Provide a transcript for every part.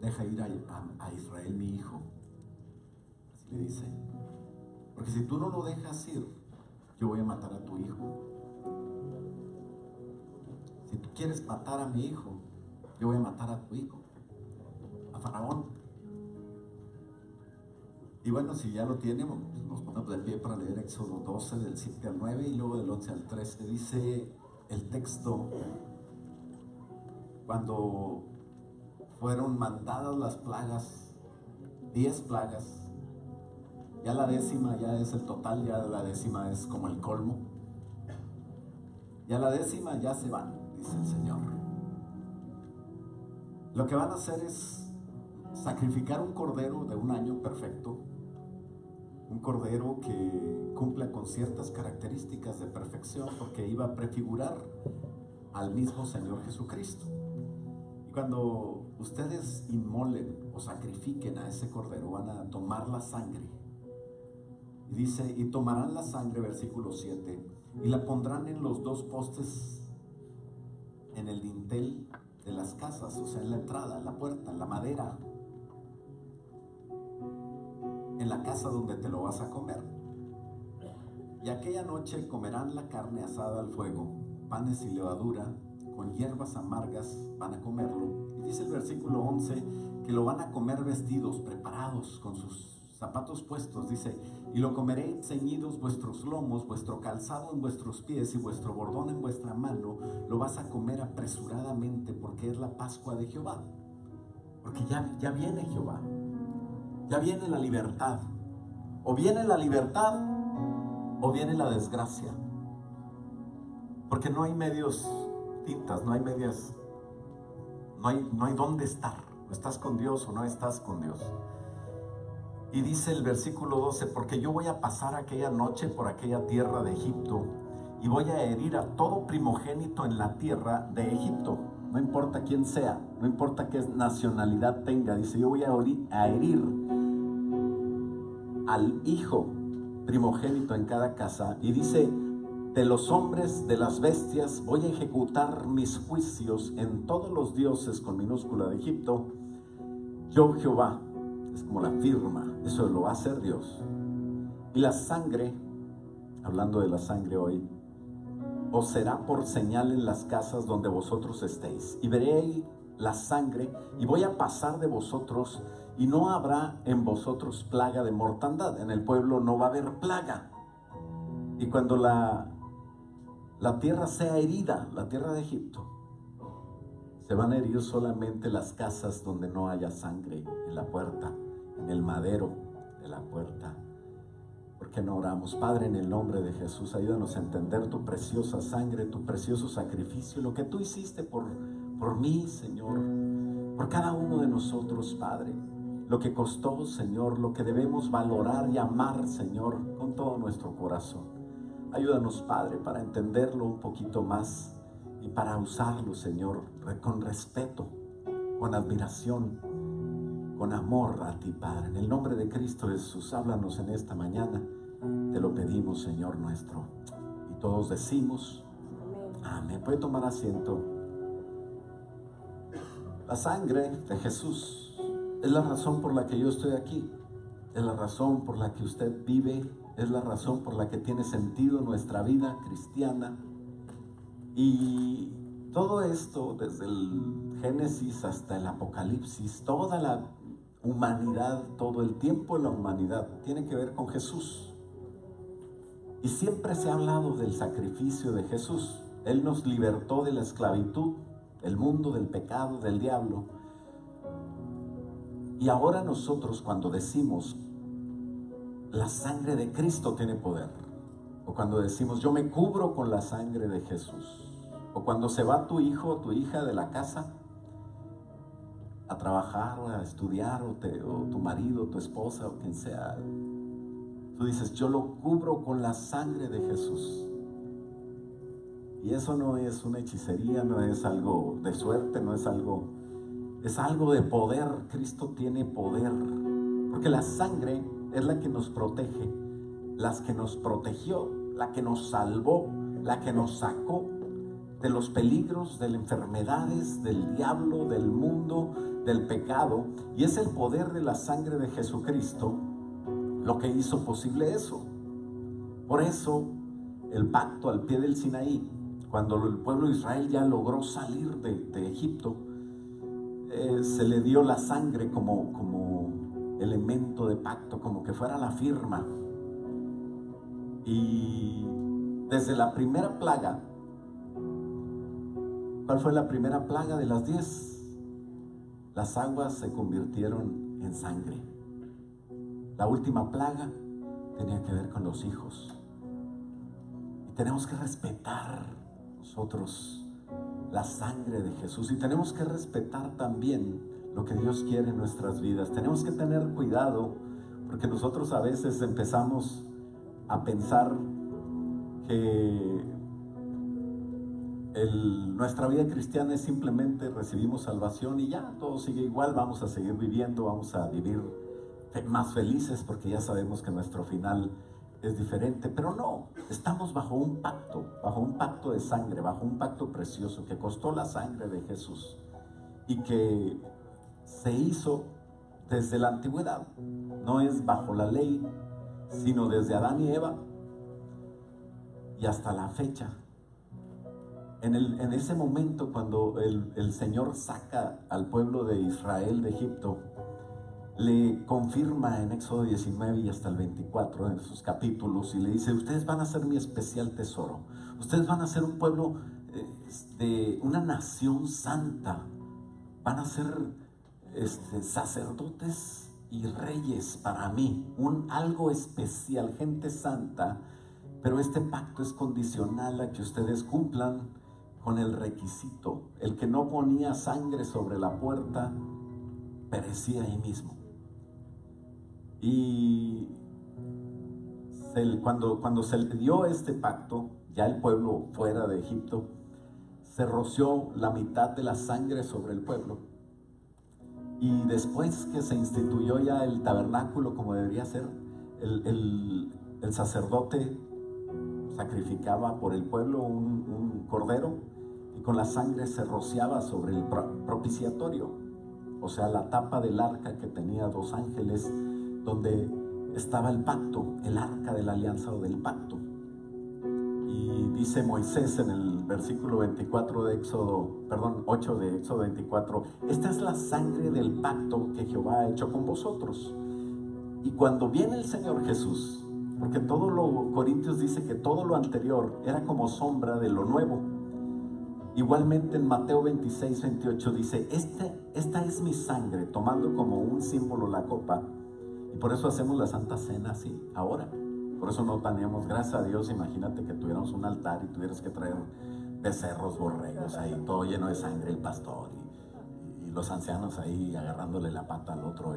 deja ir a Israel mi hijo. Así le dice. Porque si tú no lo dejas ir, yo voy a matar a tu hijo. Si tú quieres matar a mi hijo, yo voy a matar a tu hijo, a Faraón. Y bueno, si ya lo tenemos, pues nos ponemos de pie para leer Éxodo 12, del 7 al 9, y luego del 11 al 13. Dice el texto: cuando fueron mandadas las plagas, 10 plagas, ya la 10ª ya es el total, ya la 10ª es como el colmo. Ya la 10ª ya se van, dice el Señor. Lo que van a hacer es sacrificar un cordero de un año perfecto, un cordero que cumpla con ciertas características de perfección, porque iba a prefigurar al mismo Señor Jesucristo. Y cuando ustedes inmolen o sacrifiquen a ese cordero, van a tomar la sangre. Y dice: y tomarán la sangre, versículo 7, y la pondrán en los 2 postes, en el dintel de las casas, o sea, en la entrada, en la puerta, en la madera, en la casa donde te lo vas a comer. Y aquella noche comerán la carne asada al fuego, panes y levadura, con hierbas amargas van a comerlo. Y dice el versículo 11 que lo van a comer vestidos, preparados, con sus zapatos puestos. Dice: y lo comeréis ceñidos vuestros lomos, vuestro calzado en vuestros pies y vuestro bordón en vuestra mano. Lo vas a comer apresuradamente, porque es la Pascua de Jehová. Porque ya viene Jehová. Ya viene la libertad. O viene la libertad o viene la desgracia. Porque no hay medios tintas, no hay medias, no hay dónde estar. O estás con Dios o no estás con Dios. Y dice el versículo 12: porque yo voy a pasar aquella noche por aquella tierra de Egipto, y voy a herir a todo primogénito en la tierra de Egipto. No importa quién sea, no importa qué nacionalidad tenga. Dice: yo voy a herir al hijo primogénito en cada casa. Y dice: de los hombres, de las bestias, voy a ejecutar mis juicios en todos los dioses con minúscula de Egipto. Yo, Jehová, es como la firma, eso lo va a hacer Dios. Y la sangre, hablando de la sangre hoy, os será por señal en las casas donde vosotros estéis. Y veréis la sangre, y voy a pasar de vosotros, y no habrá en vosotros plaga de mortandad. En el pueblo no va a haber plaga. Y cuando la tierra sea herida, la tierra de Egipto, se van a herir solamente las casas donde no haya sangre, en la puerta, en el madero de la puerta. ¿Por qué no oramos? Padre, en el nombre de Jesús, ayúdanos a entender tu preciosa sangre, tu precioso sacrificio, lo que tú hiciste por mí, Señor, por cada uno de nosotros, Padre. Lo que costó, Señor, lo que debemos valorar y amar, Señor, con todo nuestro corazón. Ayúdanos, Padre, para entenderlo un poquito más y para usarlo, Señor, con respeto, con admiración, con amor a ti, Padre. En el nombre de Cristo Jesús, háblanos en esta mañana. Te lo pedimos, Señor nuestro. Y todos decimos: amén. Puede tomar asiento. La sangre de Jesús es la razón por la que yo estoy aquí. Es la razón por la que usted vive. Es la razón por la que tiene sentido nuestra vida cristiana. Y todo esto, desde el Génesis hasta el Apocalipsis, toda la humanidad, todo el tiempo de la humanidad tiene que ver con Jesús. Y siempre se ha hablado del sacrificio de Jesús. Él nos libertó de la esclavitud, del mundo, del pecado, del diablo. Y ahora nosotros, cuando decimos la sangre de Cristo tiene poder, o cuando decimos yo me cubro con la sangre de Jesús, o cuando se va tu hijo o tu hija de la casa a trabajar o a estudiar, o tu marido, tu esposa o quien sea, tú dices yo lo cubro con la sangre de Jesús. Y eso no es una hechicería, no es algo de suerte, no es algo, es algo de poder. Cristo tiene poder, porque la sangre es la que nos protege, la que nos protegió, la que nos salvó, la que nos sacó de los peligros, de las enfermedades, del diablo, del mundo, del pecado, y es el poder de la sangre de Jesucristo lo que hizo posible eso. Por eso el pacto al pie del Sinaí, cuando el pueblo de Israel ya logró salir de Egipto, se le dio la sangre como elemento de pacto, como que fuera la firma. Y desde la primera plaga, ¿cuál fue la primera plaga de las 10? Las aguas se convirtieron en sangre. La última plaga tenía que ver con los hijos. Y tenemos que respetar nosotros la sangre de Jesús, y tenemos que respetar también lo que Dios quiere en nuestras vidas. Tenemos que tener cuidado, porque nosotros a veces empezamos a pensar que nuestra vida cristiana es simplemente recibimos salvación y ya, todo sigue igual, vamos a seguir viviendo, vamos a vivir más felices porque ya sabemos que nuestro final es diferente. Pero no, estamos bajo un pacto de sangre, bajo un pacto precioso que costó la sangre de Jesús y que se hizo desde la antigüedad. No es bajo la ley, sino desde Adán y Eva y hasta la fecha. En ese momento, cuando el Señor saca al pueblo de Israel de Egipto, le confirma en Éxodo 19 y hasta el 24, en sus capítulos, y le dice: ustedes van a ser mi especial tesoro, ustedes van a ser un pueblo de una nación santa, van a ser sacerdotes y reyes para mí, algo especial, gente santa. Pero este pacto es condicional a que ustedes cumplan con el requisito. El que no ponía sangre sobre la puerta perecía ahí mismo. Y cuando se le dio este pacto, ya el pueblo fuera de Egipto, se roció la mitad de la sangre sobre el pueblo. Y después que se instituyó ya el tabernáculo como debería ser, el sacerdote sacrificaba por el pueblo un cordero, y con la sangre se rociaba sobre el propiciatorio, o sea, la tapa del arca que tenía 2 ángeles, donde estaba el pacto, el arca de la alianza o del pacto. Y dice Moisés en el versículo 24 de Éxodo, 8 de Éxodo 24: esta es la sangre del pacto que Jehová ha hecho con vosotros. Y cuando viene el Señor Jesús, porque Corintios dice que todo lo anterior era como sombra de lo nuevo. Igualmente en Mateo 26, 28 dice: esta es mi sangre, tomando como un símbolo la copa. Y por eso hacemos la Santa Cena así, ahora. Por eso no tenemos, gracias a Dios, imagínate que tuviéramos un altar y tuvieras que traer becerros, borregos ahí, todo lleno de sangre, el pastor y los ancianos ahí agarrándole la pata al otro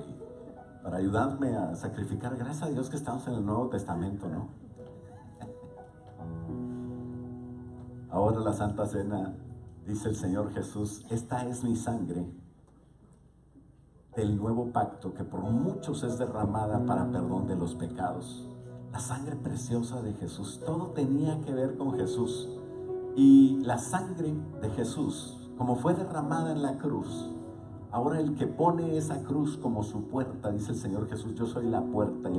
para ayudarme a sacrificar. Gracias a Dios que estamos en el Nuevo Testamento, ¿no? Ahora la Santa Cena, dice el Señor Jesús: esta es mi sangre del nuevo pacto, que por muchos es derramada para perdón de los pecados. La sangre preciosa de Jesús, todo tenía que ver con Jesús. Y la sangre de Jesús, como fue derramada en la cruz, ahora el que pone esa cruz como su puerta, dice el Señor Jesús: yo soy la puerta, y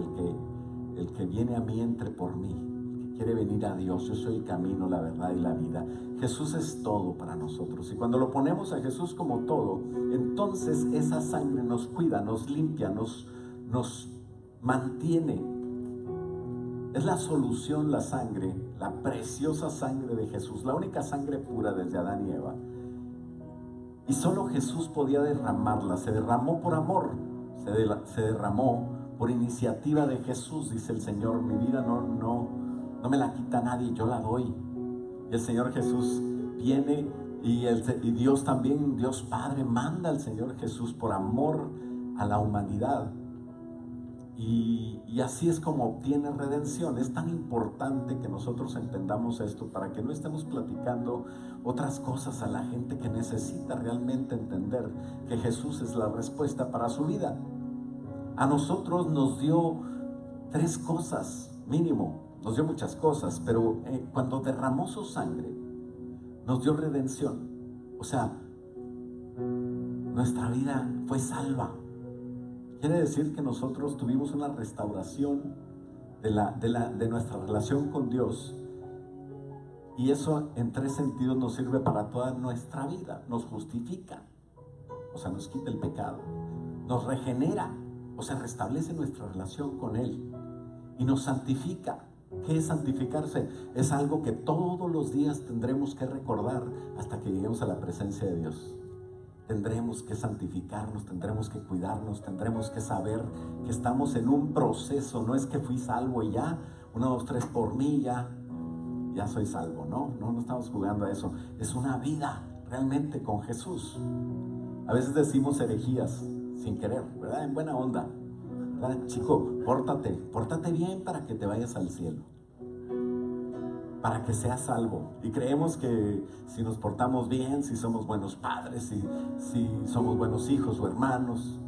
el que viene a mí entre por mí, el que quiere venir a Dios. Yo soy el camino, la verdad y la vida. Jesús es todo para nosotros, y cuando lo ponemos a Jesús como todo, entonces esa sangre nos cuida, nos limpia, nos mantiene. Es la solución, la sangre, la preciosa sangre de Jesús, la única sangre pura desde Adán y Eva. Y solo Jesús podía derramarla. Se derramó por amor, se derramó por iniciativa de Jesús. Dice el Señor: mi vida no me la quita nadie, yo la doy. Y el Señor Jesús viene, y Dios también, Dios Padre, manda al Señor Jesús por amor a la humanidad. Y así es como obtiene redención. Es tan importante que nosotros entendamos esto, para que no estemos platicando otras cosas a la gente que necesita realmente entender que Jesús es la respuesta para su vida. A nosotros nos dio 3 cosas, mínimo. Nos dio muchas cosas, pero cuando derramó su sangre, nos dio redención. O sea, nuestra vida fue salva. Quiere decir que nosotros tuvimos una restauración de nuestra relación con Dios. Y eso en 3 sentidos nos sirve para toda nuestra vida. Nos justifica, o sea, nos quita el pecado. Nos regenera, o sea, restablece nuestra relación con Él. Y nos santifica. ¿Qué es santificarse? Es algo que todos los días tendremos que recordar hasta que lleguemos a la presencia de Dios. Tendremos que santificarnos, tendremos que cuidarnos, tendremos que saber que estamos en un proceso. No es que fui salvo y ya, 1, 2, 3 por mí, ya soy salvo. No estamos jugando a eso. Es una vida realmente con Jesús. A veces decimos herejías sin querer, ¿verdad? En buena onda, ¿verdad? Chico, pórtate bien para que te vayas al cielo, para que seas salvo. Y creemos que si nos portamos bien, si somos buenos padres, si somos buenos hijos o hermanos,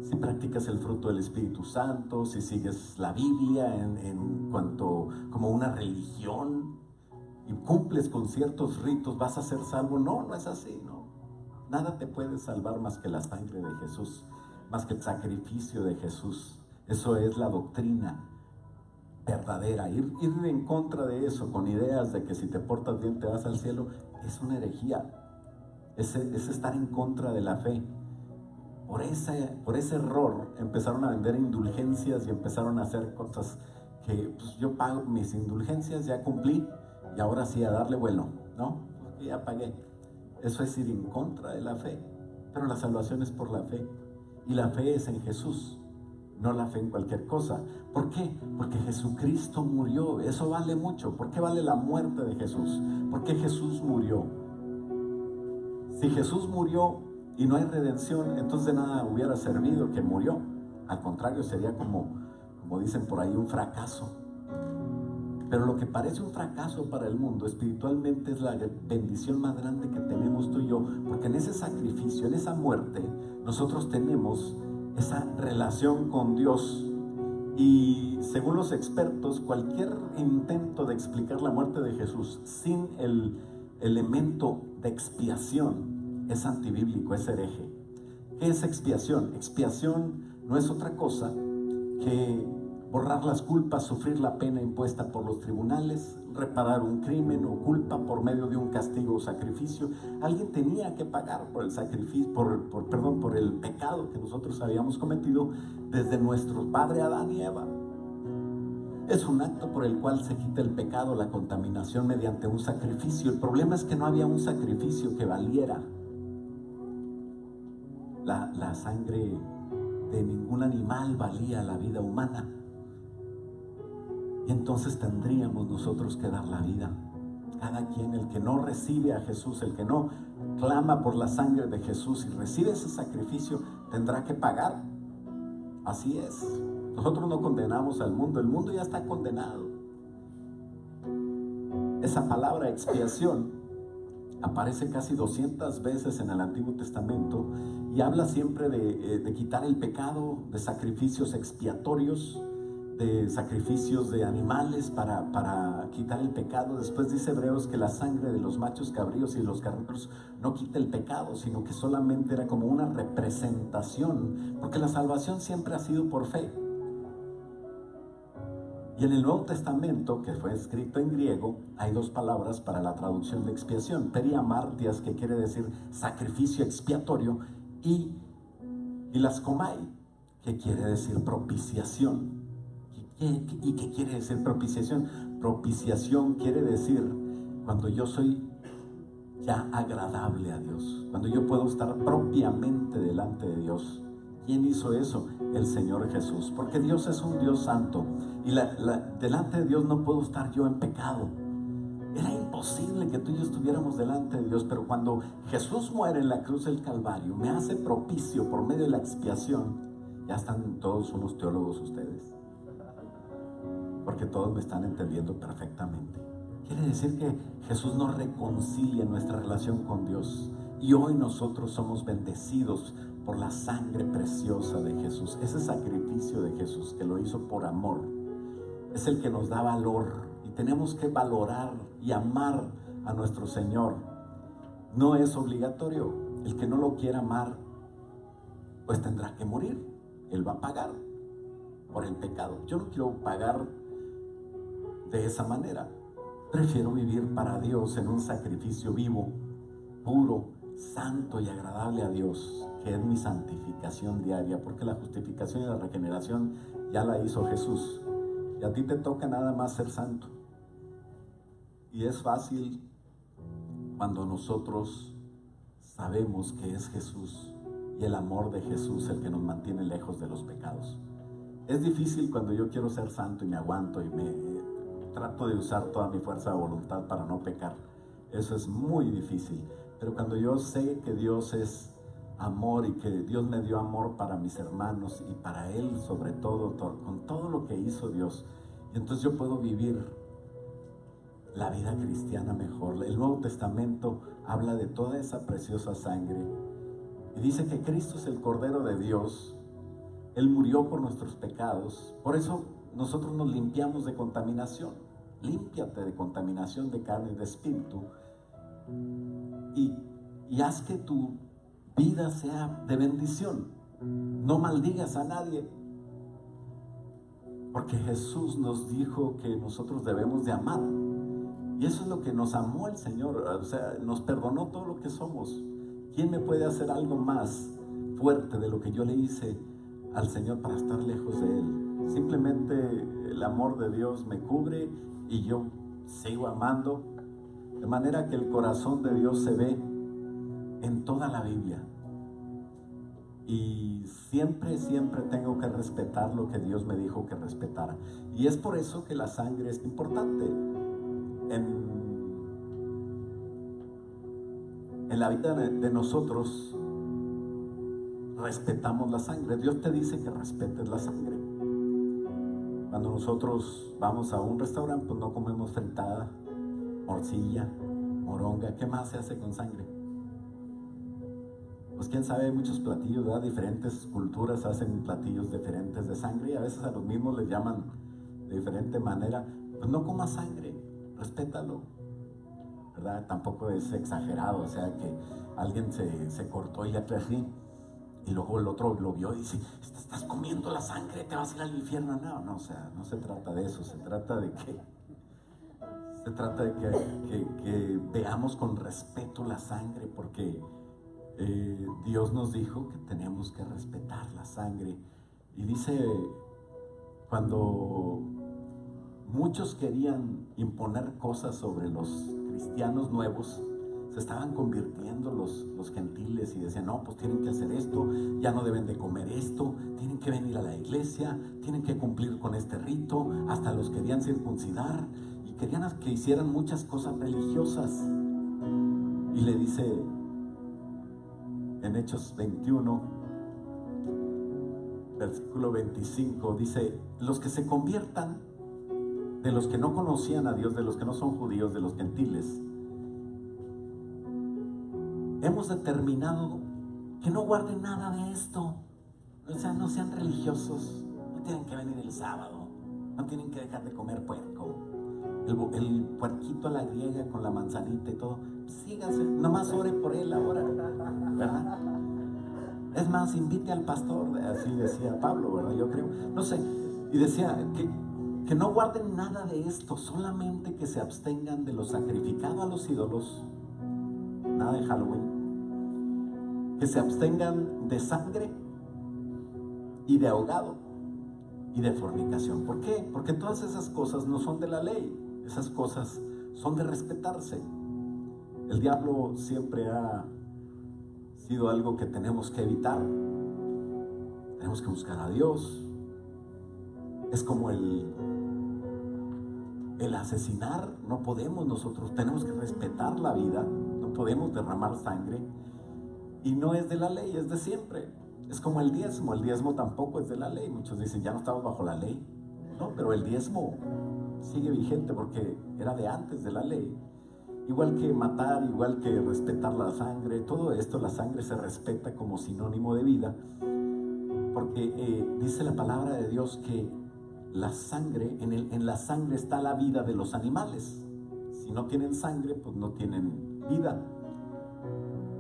si practicas el fruto del Espíritu Santo, si sigues la Biblia en cuanto como una religión y cumples con ciertos ritos, vas a ser salvo. No es así, no. Nada te puede salvar más que la sangre de Jesús, más que el sacrificio de Jesús. Eso es la doctrina verdadera. Ir en contra de eso con ideas de que si te portas bien te vas al cielo es una herejía. Es estar en contra de la fe. Por ese error empezaron a vender indulgencias y empezaron a hacer cosas que pues, yo pago mis indulgencias, ya cumplí y ahora sí a darle vuelo, ¿no? Porque ya pagué. Eso es ir en contra de la fe. Pero la salvación es por la fe. Y la fe es en Jesús, no la fe en cualquier cosa. ¿Por qué? Porque Jesucristo murió. Eso vale mucho. ¿Por qué vale la muerte de Jesús? Porque Jesús murió. Si Jesús murió y no hay redención, entonces de nada hubiera servido que murió. Al contrario, sería como dicen por ahí, un fracaso. Pero lo que parece un fracaso para el mundo espiritualmente es la bendición más grande que tenemos tú y yo, porque en ese sacrificio, en esa muerte, nosotros tenemos esa relación con Dios. Y según los expertos, cualquier intento de explicar la muerte de Jesús sin el elemento de expiación es antibíblico, es hereje. ¿Qué es expiación? Expiación no es otra cosa que borrar las culpas, sufrir la pena impuesta por los tribunales, reparar un crimen o culpa por medio de un castigo o sacrificio. Alguien tenía que pagar por el sacrificio, por el pecado que nosotros habíamos cometido desde nuestro padre Adán y Eva. Es un acto por el cual se quita el pecado, la contaminación mediante un sacrificio. El problema es que no había un sacrificio que valiera. La sangre de ningún animal valía la vida humana. Y entonces tendríamos nosotros que dar la vida. Cada quien, el que no recibe a Jesús, el que no clama por la sangre de Jesús y recibe ese sacrificio, tendrá que pagar. Así es. Nosotros no condenamos al mundo, el mundo ya está condenado. Esa palabra expiación aparece casi 200 veces en el Antiguo Testamento y habla siempre de quitar el pecado, de sacrificios expiatorios, de sacrificios de animales para quitar el pecado. Después dice Hebreos que la sangre de los machos cabríos y los carneros no quita el pecado, sino que solamente era como una representación, porque la salvación siempre ha sido por fe. Y en el Nuevo Testamento, que fue escrito en griego, hay 2 palabras para la traducción de expiación: periamartias, que quiere decir sacrificio expiatorio, y hilaskomai, que quiere decir propiciación. ¿Y qué quiere decir propiciación? Propiciación quiere decir cuando yo soy ya agradable a Dios, cuando yo puedo estar propiamente delante de Dios. ¿Quién hizo eso? El Señor Jesús, porque Dios es un Dios santo y delante de Dios no puedo estar yo en pecado. Era imposible que tú y yo estuviéramos delante de Dios, pero cuando Jesús muere en la cruz del Calvario, me hace propicio por medio de la expiación. Ya están todos unos teólogos ustedes, porque todos me están entendiendo perfectamente. Quiere decir que Jesús nos reconcilia en nuestra relación con Dios, y hoy nosotros somos bendecidos por la sangre preciosa de Jesús. Ese sacrificio de Jesús, que lo hizo por amor, es el que nos da valor, y tenemos que valorar y amar a nuestro Señor. No es obligatorio. El que no lo quiera amar pues tendrá que morir. Él va a pagar por el pecado. Yo no quiero pagar de esa manera. Prefiero vivir para Dios en un sacrificio vivo, puro, santo y agradable a Dios, que es mi santificación diaria, porque la justificación y la regeneración ya la hizo Jesús. Y a ti te toca nada más ser santo. Y es fácil cuando nosotros sabemos que es Jesús y el amor de Jesús el que nos mantiene lejos de los pecados. Es difícil cuando yo quiero ser santo y me aguanto y me trato de usar toda mi fuerza de voluntad para no pecar. Eso es muy difícil. Pero cuando yo sé que Dios es amor y que Dios me dio amor para mis hermanos y para Él sobre todo, con todo lo que hizo Dios, y entonces yo puedo vivir la vida cristiana mejor. El Nuevo Testamento habla de toda esa preciosa sangre y dice que Cristo es el Cordero de Dios. Él murió por nuestros pecados. Por eso nosotros nos limpiamos de contaminación. Límpiate de contaminación de carne y de espíritu y haz que tu vida sea de bendición. No maldigas a nadie, porque Jesús nos dijo que nosotros debemos de amar. Y eso es lo que nos amó el Señor. O sea, nos perdonó todo lo que somos. ¿Quién me puede hacer algo más fuerte de lo que yo le hice al Señor para estar lejos de Él? Simplemente el amor de Dios me cubre y yo sigo amando. De manera que el corazón de Dios se ve en toda la Biblia. Y siempre tengo que respetar lo que Dios me dijo que respetara. Y es por eso que la sangre es importante. En la vida de nosotros respetamos la sangre. Dios te dice que respetes la sangre. Cuando nosotros vamos a un restaurante, pues no comemos fritada, morcilla, moronga. ¿Qué más se hace con sangre? Pues quién sabe, hay muchos platillos, ¿verdad? Diferentes culturas hacen platillos diferentes de sangre y a veces a los mismos les llaman de diferente manera. Pues no comas sangre, respétalo, ¿verdad? Tampoco es exagerado, o sea que alguien se cortó y le así y luego el otro lo vio y dice, estás comiendo la sangre, te vas a ir al infierno. No, o sea, no se trata de eso, se trata de que veamos con respeto la sangre, porque Dios nos dijo que tenemos que respetar la sangre. Y dice, cuando muchos querían imponer cosas sobre los cristianos nuevos, se estaban convirtiendo los gentiles y decían, no, pues tienen que hacer esto, ya no deben de comer esto, tienen que venir a la iglesia, tienen que cumplir con este rito. Hasta los querían circuncidar y querían que hicieran muchas cosas religiosas. Y le dice en Hechos 21, versículo 25, dice, los que se conviertan, de los que no conocían a Dios, de los que no son judíos, de los gentiles, hemos determinado que no guarden nada de esto. O sea, no sean religiosos, no tienen que venir el sábado, no tienen que dejar de comer puerco, el puerquito a la griega con la manzanita y todo. Sígase, nomás ore por él ahora, ¿verdad? Es más, invite al pastor, así decía Pablo, ¿verdad? Yo creo, no sé, y decía que no guarden nada de esto, solamente que se abstengan de lo sacrificado a los ídolos, nada de Halloween, que se abstengan de sangre y de ahogado y de fornicación. ¿Por qué? Porque todas esas cosas no son de la ley, esas cosas son de respetarse. El diablo siempre ha sido algo que tenemos que evitar. Tenemos que buscar a Dios. Es como el asesinar. No podemos nosotros, tenemos que respetar la vida. No podemos derramar sangre. Y no es de la ley, es de siempre. Es como el diezmo tampoco es de la ley. Muchos dicen, ya no estamos bajo la ley. No, pero el diezmo sigue vigente porque era de antes de la ley. Igual que matar, igual que respetar la sangre, todo esto, la sangre se respeta como sinónimo de vida, porque dice la palabra de Dios que la sangre, en la sangre está la vida de los animales. Si no tienen sangre, pues no tienen vida.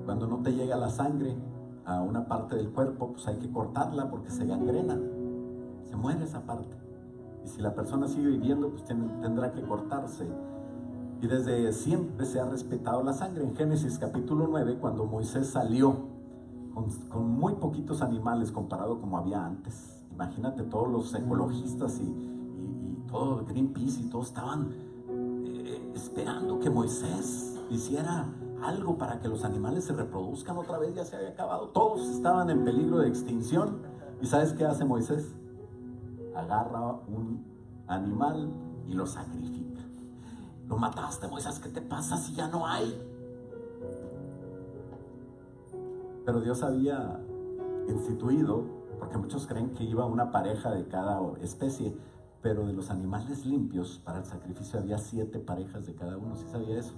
Cuando no te llega la sangre a una parte del cuerpo, pues hay que cortarla porque se gangrena, se muere esa parte. Y si la persona sigue viviendo, pues tendrá que cortarse. Y desde siempre se ha respetado la sangre. En Génesis capítulo 9, cuando Moisés salió con muy poquitos animales comparado como había antes. Imagínate, todos los ecologistas y todo Greenpeace y todos estaban esperando que Moisés hiciera algo para que los animales se reproduzcan otra vez. Ya se había acabado, todos estaban en peligro de extinción. ¿Y sabes qué hace Moisés? Agarra un animal y lo sacrifica. Lo mataste, Moisés, ¿qué te pasa si ya no hay? Pero Dios había instituido, porque muchos creen que iba una pareja de cada especie, pero de los animales limpios para el sacrificio había 7 parejas de cada uno. ¿Sí sabía eso?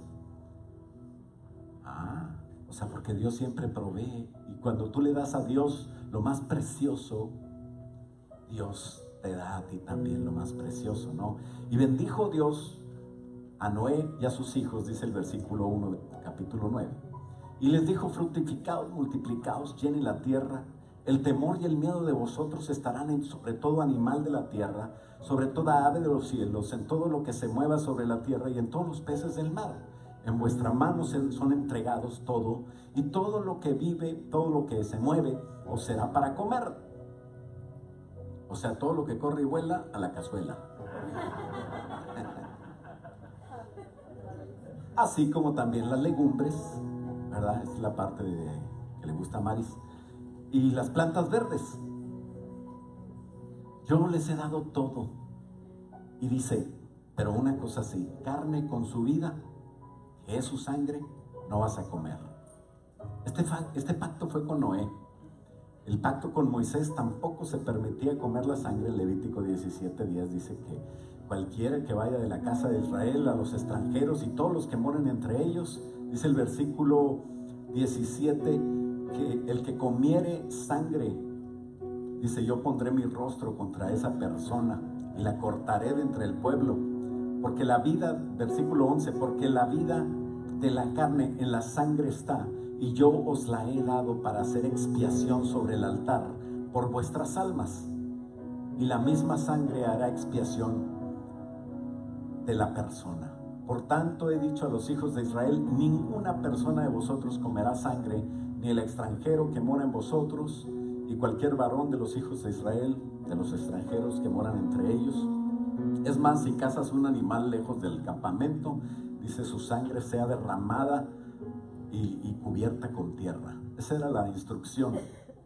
O sea, porque Dios siempre provee, y cuando tú le das a Dios lo más precioso, Dios te da a ti también lo más precioso, ¿no? Y bendijo Dios a Noé y a sus hijos, dice el versículo 1 del capítulo 9. Y les dijo: fructificaos, multiplicaos, llenen la tierra. El temor y el miedo de vosotros estarán sobre todo animal de la tierra, sobre toda ave de los cielos, en todo lo que se mueva sobre la tierra y en todos los peces del mar. En vuestra mano son entregados todo, y todo lo que vive, todo lo que se mueve, os será para comer. O sea, todo lo que corre y vuela, a la cazuela. Así como también las legumbres, ¿verdad? Es la parte que le gusta a Maris. Y las plantas verdes. Yo les he dado todo. Y dice, pero una cosa sí: carne con su vida, que es su sangre, no vas a comer. Este pacto fue con Noé. El pacto con Moisés tampoco se permitía comer la sangre. En Levítico 17:10 dice que cualquiera que vaya de la casa de Israel, a los extranjeros y todos los que moren entre ellos, dice el versículo 17, que el que comiere sangre, dice, yo pondré mi rostro contra esa persona y la cortaré de entre el pueblo, porque la vida, versículo 11, porque la vida de la carne en la sangre está, y yo os la he dado para hacer expiación sobre el altar por vuestras almas, y la misma sangre hará expiación de la persona. Por tanto he dicho a los hijos de Israel: ninguna persona de vosotros comerá sangre, ni el extranjero que mora en vosotros, y cualquier varón de los hijos de Israel, de los extranjeros que moran entre ellos. Es más, si cazas un animal lejos del campamento, dice, su sangre sea derramada y cubierta con tierra. Esa era la instrucción,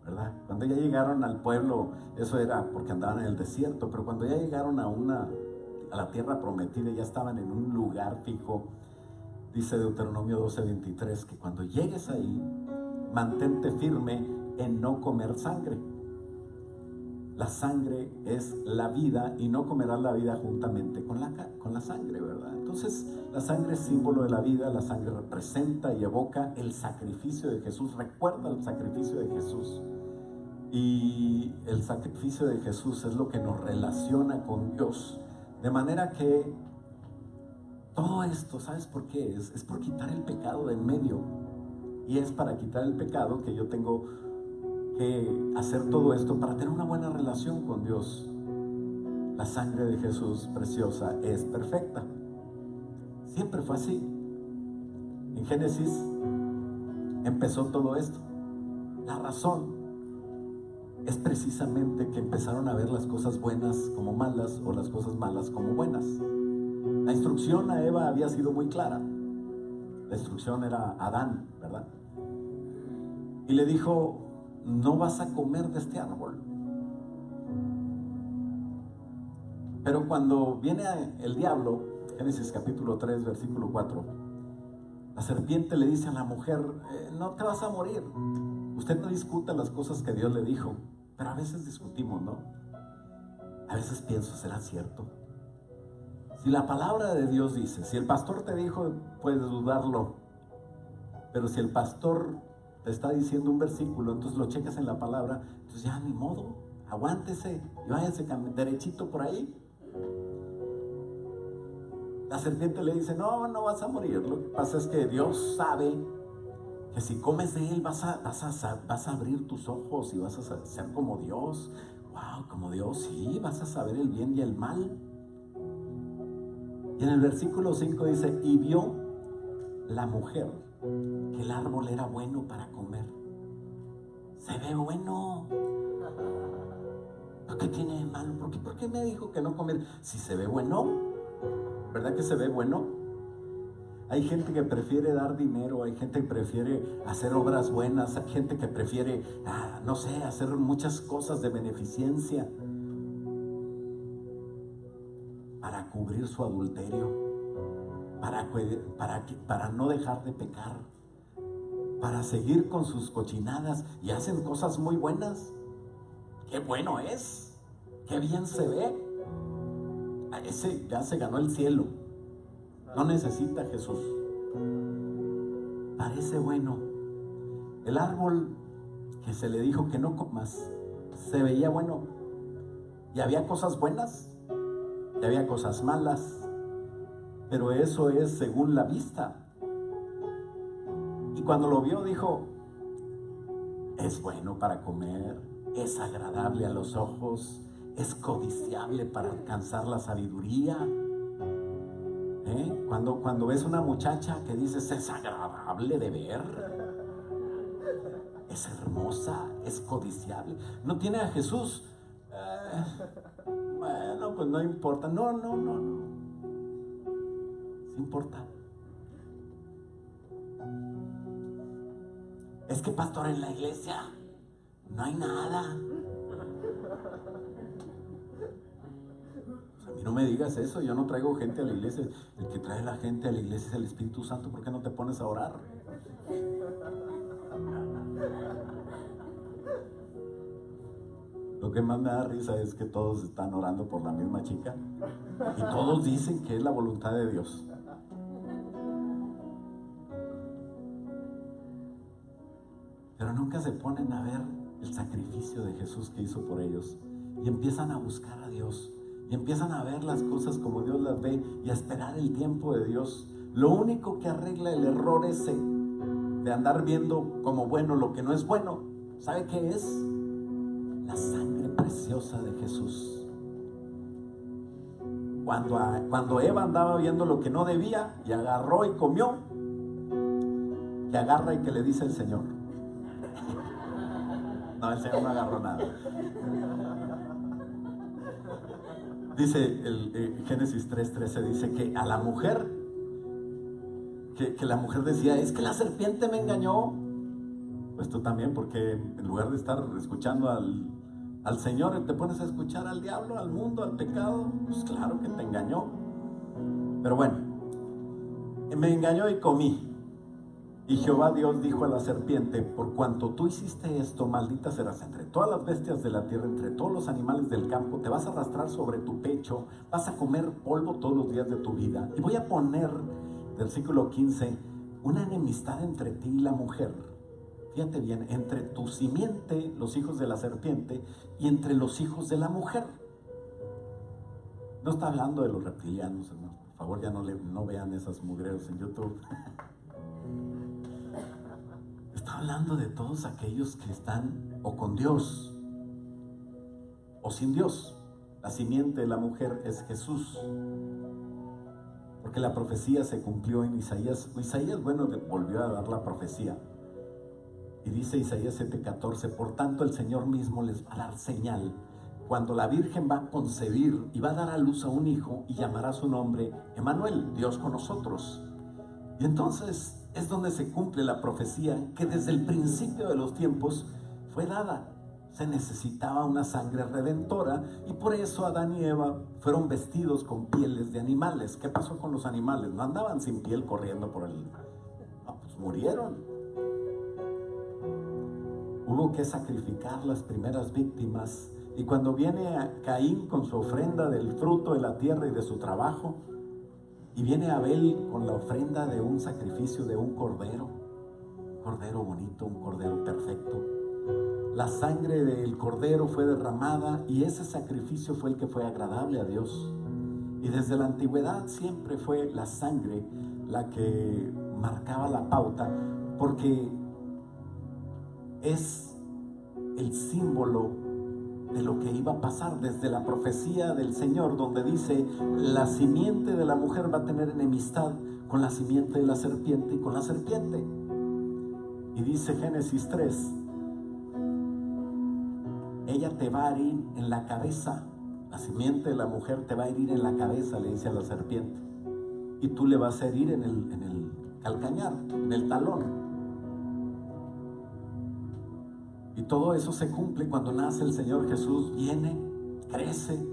¿verdad? Cuando ya llegaron al pueblo, eso era porque andaban en el desierto, pero cuando ya llegaron a la tierra prometida, ya estaban en un lugar fijo, dice Deuteronomio 12:23, que cuando llegues ahí, mantente firme en no comer sangre. La sangre es la vida, y no comerás la vida juntamente con la sangre, ¿verdad? Entonces, la sangre es símbolo de la vida. La sangre representa y evoca el sacrificio de Jesús, recuerda el sacrificio de Jesús. Y el sacrificio de Jesús es lo que nos relaciona con Dios. De manera que todo esto, ¿sabes por qué? Es por quitar el pecado de en medio. Y es para quitar el pecado que yo tengo que hacer todo esto, para tener una buena relación con Dios. La sangre de Jesús preciosa es perfecta. Siempre fue así. En Génesis empezó todo esto. La razón es precisamente que empezaron a ver las cosas buenas como malas, o las cosas malas como buenas. La instrucción a Eva había sido muy clara. La instrucción era a Adán, ¿verdad? Y le dijo: no vas a comer de este árbol. Pero cuando viene el diablo, Génesis capítulo 3, versículo 4, la serpiente le dice a la mujer: no te vas a morir. Usted no discuta las cosas que Dios le dijo. Pero a veces discutimos, ¿no? A veces pienso, ¿será cierto? Si la palabra de Dios dice, si el pastor te dijo, puedes dudarlo. Pero si el pastor te está diciendo un versículo, entonces lo checas en la palabra, entonces ya ni modo, aguántese y váyase derechito por ahí. La serpiente le dice: no vas a morir. Lo que pasa es que Dios sabe que si comes de él vas a abrir tus ojos y vas a ser como Dios. Wow, como Dios, sí, vas a saber el bien y el mal. Y en el versículo 5 dice, y vio la mujer que el árbol era bueno para comer. Se ve bueno. ¿Qué tiene de malo? ¿Por qué me dijo que no comer? Si se ve bueno, ¿verdad que se ve bueno? Hay gente que prefiere dar dinero, hay gente que prefiere hacer obras buenas, hay gente que prefiere, no sé, hacer muchas cosas de beneficencia para cubrir su adulterio, para no dejar de pecar, para seguir con sus cochinadas, y hacen cosas muy buenas. ¡Qué bueno es! ¡Qué bien se ve! Ese ya se ganó el cielo. No necesita a Jesús. Parece bueno. El árbol que se le dijo que no comas, se veía bueno. Y había cosas buenas, y había cosas malas. Pero eso es según la vista. Y cuando lo vio dijo, es bueno para comer, es agradable a los ojos, es codiciable para alcanzar la sabiduría. Cuando ves una muchacha que dices, es agradable de ver, es hermosa, es codiciable. No tiene a Jesús, bueno, pues no importa. No. Sí importa. Es que, pastor, en la iglesia no hay nada. A mí no me digas eso, yo no traigo gente a la iglesia. El que trae la gente a la iglesia es el Espíritu Santo. ¿Por qué no te pones a orar? Lo que más me da risa es que todos están orando por la misma chica y todos dicen que es la voluntad de Dios. Pero nunca se ponen a ver el sacrificio de Jesús que hizo por ellos, y empiezan a buscar a Dios, y empiezan a ver las cosas como Dios las ve, y a esperar el tiempo de Dios. Lo único que arregla el error ese de andar viendo como bueno lo que no es bueno, ¿sabe qué es? La sangre preciosa de Jesús. Cuando Eva andaba viendo lo que no debía y agarró y comió, que agarra y que le dice el Señor. No, el Señor no agarró nada. Dice el Génesis 3:13, dice que a la mujer, que la mujer decía, es que la serpiente me engañó. Pues tú también, porque en lugar de estar escuchando al Señor, te pones a escuchar al diablo, al mundo, al pecado. Pues claro que te engañó. Pero bueno, me engañó y comí. Y Jehová Dios dijo a la serpiente, por cuanto tú hiciste esto, maldita serás entre todas las bestias de la tierra, entre todos los animales del campo, te vas a arrastrar sobre tu pecho, vas a comer polvo todos los días de tu vida. Y voy a poner, versículo 15, una enemistad entre ti y la mujer. Fíjate bien, entre tu simiente, los hijos de la serpiente, y entre los hijos de la mujer. No está hablando de los reptilianos, hermano. Por favor, ya no vean esas mugreros en YouTube. Está hablando de todos aquellos que están o con Dios o sin Dios. La simiente de la mujer es Jesús, porque la profecía se cumplió en Isaías. Bueno, volvió a dar la profecía. Y dice Isaías 7:14, por tanto el Señor mismo les va a dar señal. Cuando la Virgen va a concebir y va a dar a luz a un hijo, y llamará su nombre Emmanuel, Dios con nosotros. Y entonces es donde se cumple la profecía que desde el principio de los tiempos fue dada. Se necesitaba una sangre redentora, y por eso Adán y Eva fueron vestidos con pieles de animales. ¿Qué pasó con los animales? No andaban sin piel corriendo por el... No, pues murieron. Hubo que sacrificar las primeras víctimas. Y cuando viene a Caín con su ofrenda del fruto de la tierra y de su trabajo, y viene Abel con la ofrenda de un sacrificio de un cordero bonito, un cordero perfecto, la sangre del cordero fue derramada, y ese sacrificio fue el que fue agradable a Dios. Y desde la antigüedad siempre fue la sangre la que marcaba la pauta, porque es el símbolo de lo que iba a pasar desde la profecía del Señor, donde dice: la simiente de la mujer va a tener enemistad con la simiente de la serpiente y con la serpiente. Y dice Génesis 3: ella te va a herir en la cabeza, la simiente de la mujer te va a herir en la cabeza, le dice a la serpiente, y tú le vas a herir en el calcañar, en el talón. Y todo eso se cumple cuando nace el Señor Jesús, viene, crece,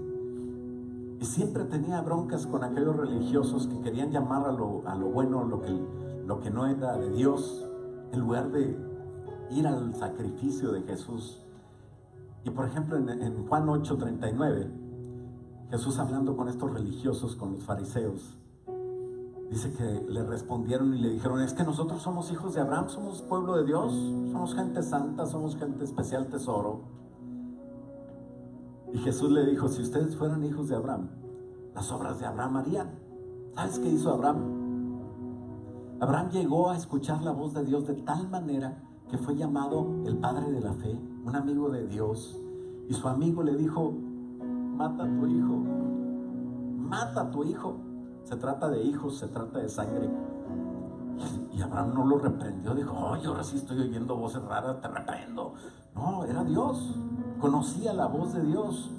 y siempre tenía broncas con aquellos religiosos que querían llamar a lo bueno lo que no era de Dios, en lugar de ir al sacrificio de Jesús. Y por ejemplo en Juan 8:39, Jesús hablando con estos religiosos, con los fariseos, dice que le respondieron y le dijeron: es que nosotros somos hijos de Abraham, somos pueblo de Dios, somos gente santa, somos gente especial tesoro. Y Jesús le dijo: si ustedes fueran hijos de Abraham, las obras de Abraham harían. ¿Sabes qué hizo Abraham? Abraham llegó a escuchar la voz de Dios de tal manera que fue llamado el padre de la fe, un amigo de Dios. Y su amigo le dijo: mata a tu hijo, mata a tu hijo. Se trata de hijos, se trata de sangre. Y Abraham no lo reprendió, dijo: oye, ahora sí estoy oyendo voces raras, te reprendo. No, era Dios, conocía la voz de Dios.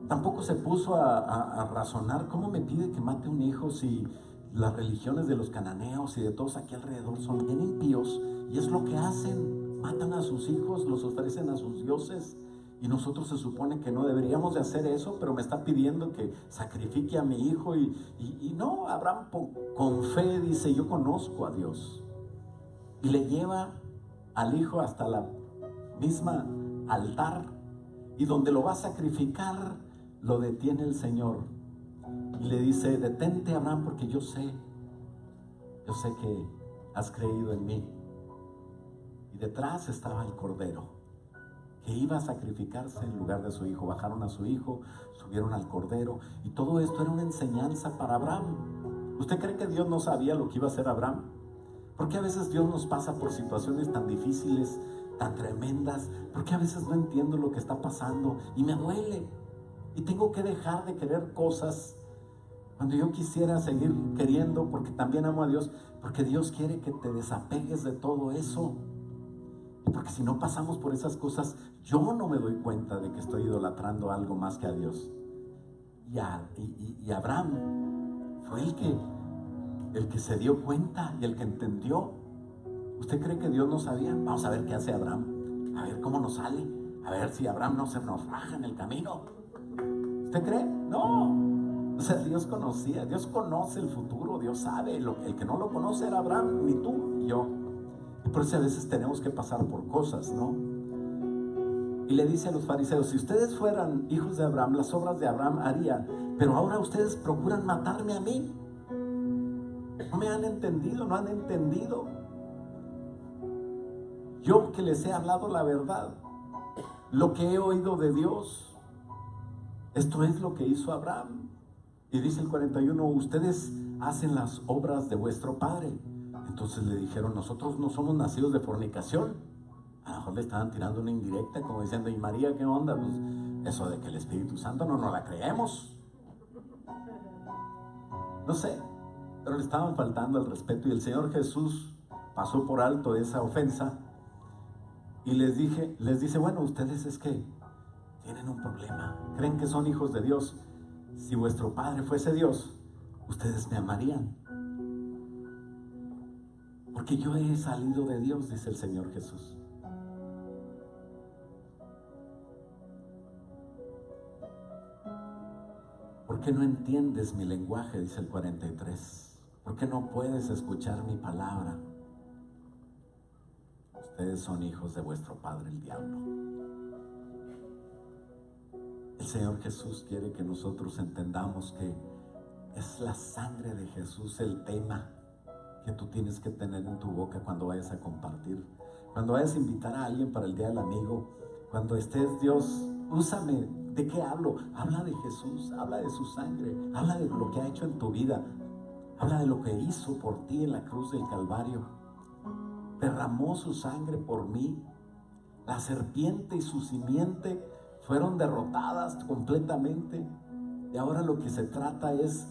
Tampoco se puso a razonar: ¿cómo me pide que mate un hijo si las religiones de los cananeos y de todos aquí alrededor son bien impíos? Y es lo que hacen, matan a sus hijos, los ofrecen a sus dioses. Y nosotros se supone que no deberíamos de hacer eso, pero me está pidiendo que sacrifique a mi hijo. Y no, Abraham con fe dice: yo conozco a Dios. Y le lleva al hijo hasta la misma altar, y donde lo va a sacrificar, lo detiene el Señor y le dice: detente, Abraham, porque yo sé que has creído en mí. Y detrás estaba el cordero que iba a sacrificarse en lugar de su hijo. Bajaron a su hijo, subieron al cordero, y todo esto era una enseñanza para Abraham. ¿Usted cree que Dios no sabía lo que iba a hacer Abraham? ¿Por qué a veces Dios nos pasa por situaciones tan difíciles, tan tremendas? ¿Por qué a veces no entiendo lo que está pasando y me duele? Y tengo que dejar de querer cosas cuando yo quisiera seguir queriendo, porque también amo a Dios, porque Dios quiere que te desapegues de todo eso. Porque si no pasamos por esas cosas, yo no me doy cuenta de que estoy idolatrando algo más que a Dios. Y Abraham fue el que se dio cuenta y el que entendió. ¿Usted cree que Dios no sabía? Vamos a ver qué hace Abraham, a ver cómo nos sale, a ver si Abraham no se nos raja en el camino. ¿Usted cree? No. O sea, Dios conocía, Dios conoce el futuro, Dios sabe. El que no lo conoce era Abraham, ni tú ni yo. Y por eso a veces tenemos que pasar por cosas, ¿no? Y le dice a los fariseos: si ustedes fueran hijos de Abraham, las obras de Abraham harían, pero ahora ustedes procuran matarme a mí. No me han entendido, no han entendido. Yo que les he hablado la verdad, lo que he oído de Dios, esto es lo que hizo Abraham. Y dice el 41: ustedes hacen las obras de vuestro padre. Entonces le dijeron: nosotros no somos nacidos de fornicación. A lo mejor le estaban tirando una indirecta, como diciendo: ¿y María qué onda? Pues eso de que el Espíritu Santo no la creemos. No sé, pero le estaban faltando al respeto. Y el Señor Jesús pasó por alto esa ofensa y les dice: bueno, ustedes es que tienen un problema. Creen que son hijos de Dios. Si vuestro Padre fuese Dios, ustedes me amarían, porque yo he salido de Dios, dice el Señor Jesús. ¿Por qué no entiendes mi lenguaje? Dice el 43. ¿Por qué no puedes escuchar mi palabra? Ustedes son hijos de vuestro padre, el diablo. El Señor Jesús quiere que nosotros entendamos que es la sangre de Jesús el tema que tú tienes que tener en tu boca cuando vayas a compartir, cuando vayas a invitar a alguien para el Día del Amigo, cuando estés: Dios, úsame. ¿De qué hablo? Habla de Jesús, habla de su sangre, habla de lo que ha hecho en tu vida, habla de lo que hizo por ti en la cruz del Calvario. Derramó su sangre por mí. La serpiente y su simiente fueron derrotadas completamente. Y ahora lo que se trata es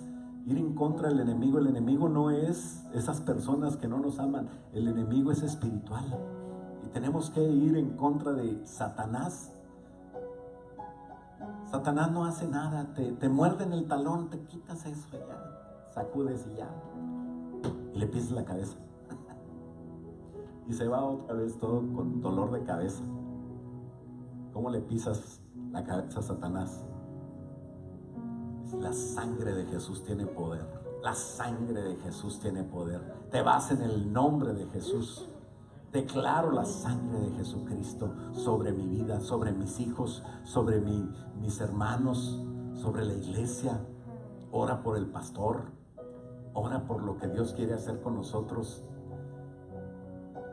ir en contra del enemigo. El enemigo no es esas personas que no nos aman. El enemigo es espiritual. Y tenemos que ir en contra de Satanás. Satanás no hace nada. Te muerde en el talón, te quitas eso y ya. Sacudes y ya. Y le pisas la cabeza. Y se va otra vez todo con dolor de cabeza. ¿Cómo le pisas la cabeza a Satanás? La sangre de Jesús tiene poder. La sangre de Jesús tiene poder. Te vas en el nombre de Jesús. Declaro la sangre de Jesucristo sobre mi vida, sobre mis hijos, sobre mis hermanos, sobre la iglesia. Ora por el pastor. Ora por lo que Dios quiere hacer con nosotros.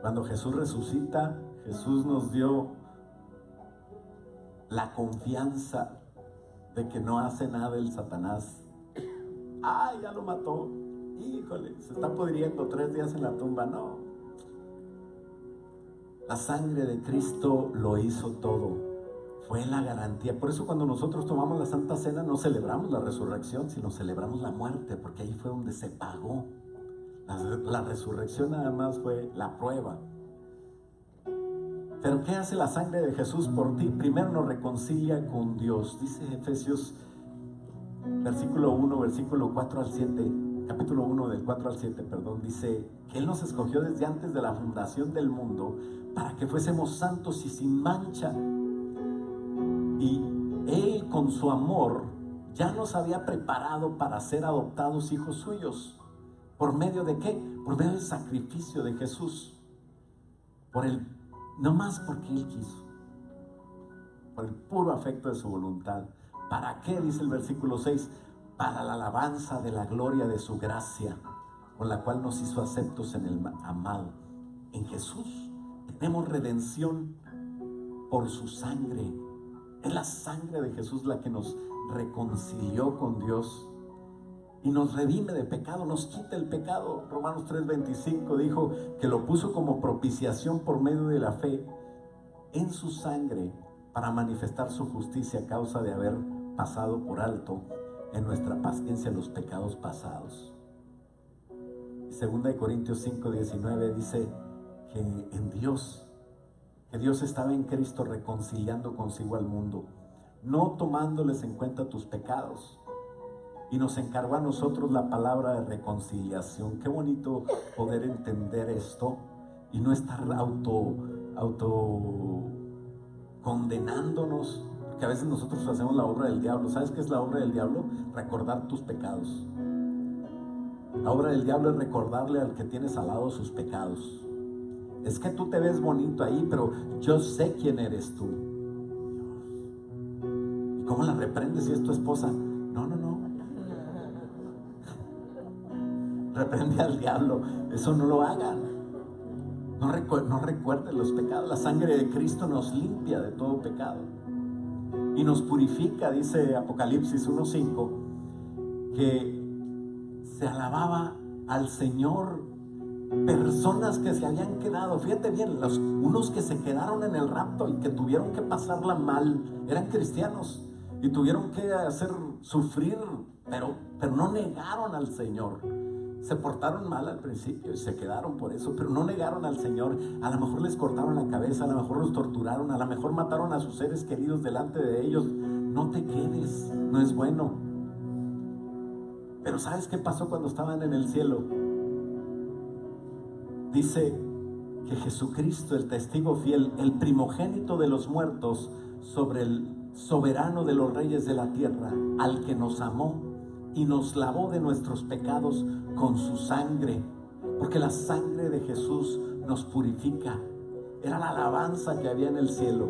Cuando Jesús resucita, Jesús nos dio la confianza de que no hace nada el Satanás. ¡Ay, ya lo mató! Híjole, se está pudriendo 3 días en la tumba. No. La sangre de Cristo lo hizo todo. Fue la garantía. Por eso cuando nosotros tomamos la Santa Cena no celebramos la resurrección, sino celebramos la muerte, porque ahí fue donde se pagó. La resurrección nada más fue la prueba. Pero ¿qué hace la sangre de Jesús por ti? Primero nos reconcilia con Dios. Dice Efesios versículo 1, versículo 4 al 7, capítulo 1 del 4 al 7, perdón, dice que Él nos escogió desde antes de la fundación del mundo para que fuésemos santos y sin mancha. Y Él con su amor ya nos había preparado para ser adoptados hijos suyos. ¿Por medio de qué? Por medio del sacrificio de Jesús. No más porque Él quiso, por el puro afecto de su voluntad. ¿Para qué? Dice el versículo 6, para la alabanza de la gloria de su gracia, con la cual nos hizo aceptos en el amado. En Jesús tenemos redención por su sangre. Es la sangre de Jesús la que nos reconcilió con Dios y nos redime de pecado, nos quita el pecado. Romanos 3:25 dijo que lo puso como propiciación por medio de la fe en su sangre para manifestar su justicia a causa de haber pasado por alto en nuestra paciencia los pecados pasados. 2 Corintios 5:19 dice que Dios estaba en Cristo reconciliando consigo al mundo, no tomándoles en cuenta tus pecados, y nos encargó a nosotros la palabra de reconciliación. Qué bonito poder entender esto y no estar auto condenándonos, porque a veces nosotros hacemos la obra del diablo. ¿Sabes qué es la obra del diablo? Recordar tus pecados. La obra del diablo es recordarle al que tienes al lado sus pecados. Es que tú te ves bonito ahí, pero yo sé quién eres tú. ¿Y cómo la reprendes si es tu esposa? No. Reprende al diablo. Eso no lo hagan. No recuerden los pecados. La sangre de Cristo nos limpia de todo pecado y nos purifica. Dice Apocalipsis 1:5 que se alababa al Señor personas que se habían quedado. Fíjate bien, unos que se quedaron en el rapto y que tuvieron que pasarla mal, eran cristianos y tuvieron que hacer sufrir, pero no negaron al Señor. Se portaron mal al principio y se quedaron por eso, pero no negaron al Señor. A lo mejor les cortaron la cabeza, a lo mejor los torturaron, a lo mejor mataron a sus seres queridos delante de ellos. No te quedes, no es bueno. Pero ¿sabes qué pasó cuando estaban en el cielo? Dice que Jesucristo, el testigo fiel, el primogénito de los muertos, sobre el soberano de los reyes de la tierra, al que nos amó y nos lavó de nuestros pecados con su sangre, porque la sangre de Jesús nos purifica. Era la alabanza que había en el cielo,